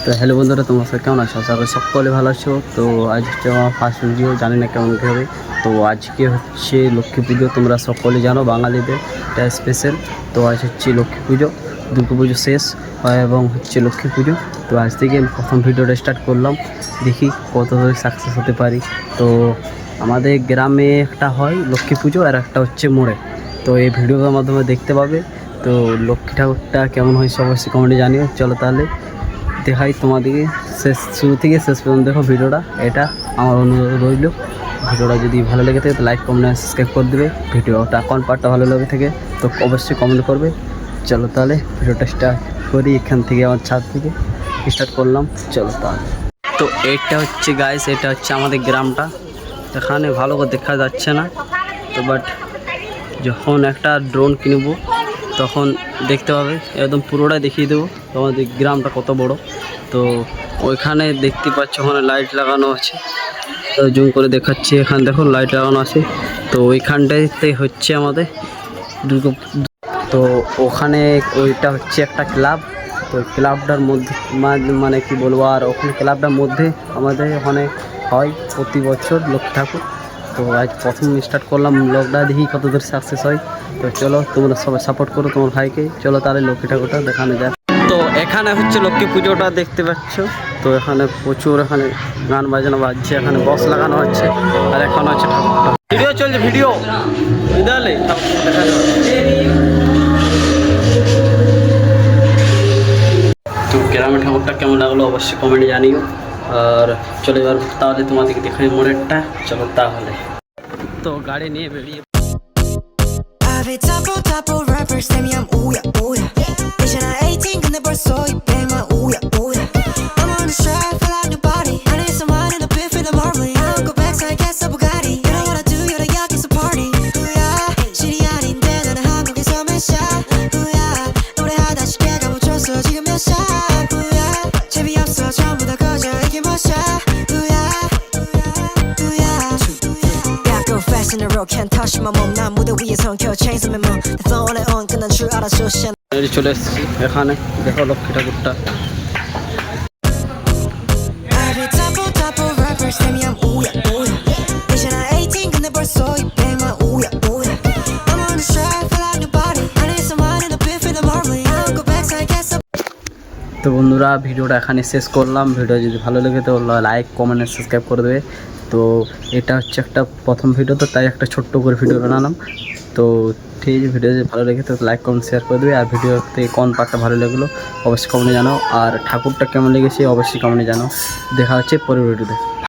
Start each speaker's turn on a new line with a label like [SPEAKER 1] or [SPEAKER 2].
[SPEAKER 1] তো হ্যালো বন্ধুরা, তোমার সাথে কেমন আছো? আশা করি সকলে ভালো আছো। তো আজ হচ্ছে আমার ফার্স্ট ভিডিও, জানি না কেমন কী হবে। তো আজকে হচ্ছে লক্ষ্মী পুজো, তোমরা সকলে জানো বাঙালিদের এটা স্পেশাল। তো আজ হচ্ছে লক্ষ্মী পুজো, দুর্গা পুজো শেষ এবং হচ্ছে লক্ষ্মী পুজো। তো আজ থেকে আমি প্রথম ভিডিওটা স্টার্ট করলাম, দেখি কত সাকসেস হতে পারি। তো আমাদের গ্রামে একটা হয় লক্ষ্মী পুজো আর একটা হচ্ছে মোড়ে। তো এই ভিডিওর মাধ্যমে দেখতে পাবে। তো লক্ষ্মী ঠাকুরটা কেমন হয় অবশ্যই কমেন্টে জানিও। চলো তাহলে দেখাই তোমাদেরকে, শুরু থেকে শেষ পর্যন্ত দেখো ভিডিওটা। এটা আমার অনুরোধ রইল। ভিডিওটা যদি ভালো লেগে থাকে তো লাইক কমেন্ট সাবস্ক্রাইব করে দেবে। ভিডিওটা কোন পার্টটা ভালো লেগে থাকে তো অবশ্যই কমেন্ট করবে। চলো তাহলে ভিডিওটা স্টার্ট করি, এখান থেকে আমার ছাদ থেকে স্টার্ট করলাম। চলো তাহলে। তো এটা হচ্ছে গাইস, এটা হচ্ছে আমাদের গ্রামটা। এখানে ভালো করে দেখা যাচ্ছে না তো, বাট যখন একটা ড্রোন কিনবো তখন দেখতে পাবে, একদম পুরোটাই দেখিয়ে দেবো তোমাদের গ্রামটা কত বড়। তো ওইখানে দেখতে পাচ্ছ ওখানে লাইট লাগানো আছে, তো জুম করে দেখাচ্ছি। এখানে দেখো লাইট লাগানো আছে। তো ওইখানটাতে হচ্ছে আমাদের দুর্গা। তো ওখানে ওইটা হচ্ছে একটা ক্লাব। তো ক্লাবটার মধ্যে মানে কি বলবো, আর ওখানে ক্লাবটার মধ্যে আমাদের ওখানে হয় প্রতি বছর লক্ষ্মী ঠাকুর। তো আজ প্রথম স্টার্ট করলাম ব্লগটা, দেখি কত দূর সাকসেস হয়। তো চলো তোমরা সবাই সাপোর্ট করো তোমার ভাইকে। চলো তাহলে লক্ষ্মী ঠাকুরটা দেখানো যায়। তো এখানে হচ্ছে লক্ষ্মী পুজোটা দেখতে পাচ্ছ। তো এখানে প্রচুর এখানে গান বাজনা বাজছে, এখানে বক্স লাগানো হচ্ছে আর এখন হচ্ছে ঠাকুরটা ভিডিও চলছে। ভিডিও বুঝলে তো গ্রামের ঠাকুরটা কেমন লাগলো অবশ্যই কমেন্টে জানিও। আর চলে এবার তাহলে তোমাদেরকে দেখাই মোড়েরটা। চলো তাহলে। তো গাড়ি নিয়ে বেরিয়ে চলে এসেছি এখানে। দেখো লক্ষ্মী ঠাকুরটা। তো বন্ধুরা ভিডিওটা এখানে শেষ করলাম। ভিডিও যদি ভালো লেগে তো লাইক কমেন্ট সাবস্ক্রাইব করে দেবে। তো এটা হচ্ছে একটা প্রথম ভিডিও, তো তাই একটা ছোট্ট করে ভিডিও বানালাম। তো ঠিক আছে, ভিডিও যদি ভালো লেগে তো লাইক কমেন্ট শেয়ার করে দেবে। আর ভিডিওতে কোন পার্টটা ভালো লাগলো অবশ্যই কমেন্টে জানাও। আর ঠাকুরটা কেমন লেগেছে অবশ্যই কমেন্টে জানাও। দেখা হচ্ছে পরের ভিডিওতে।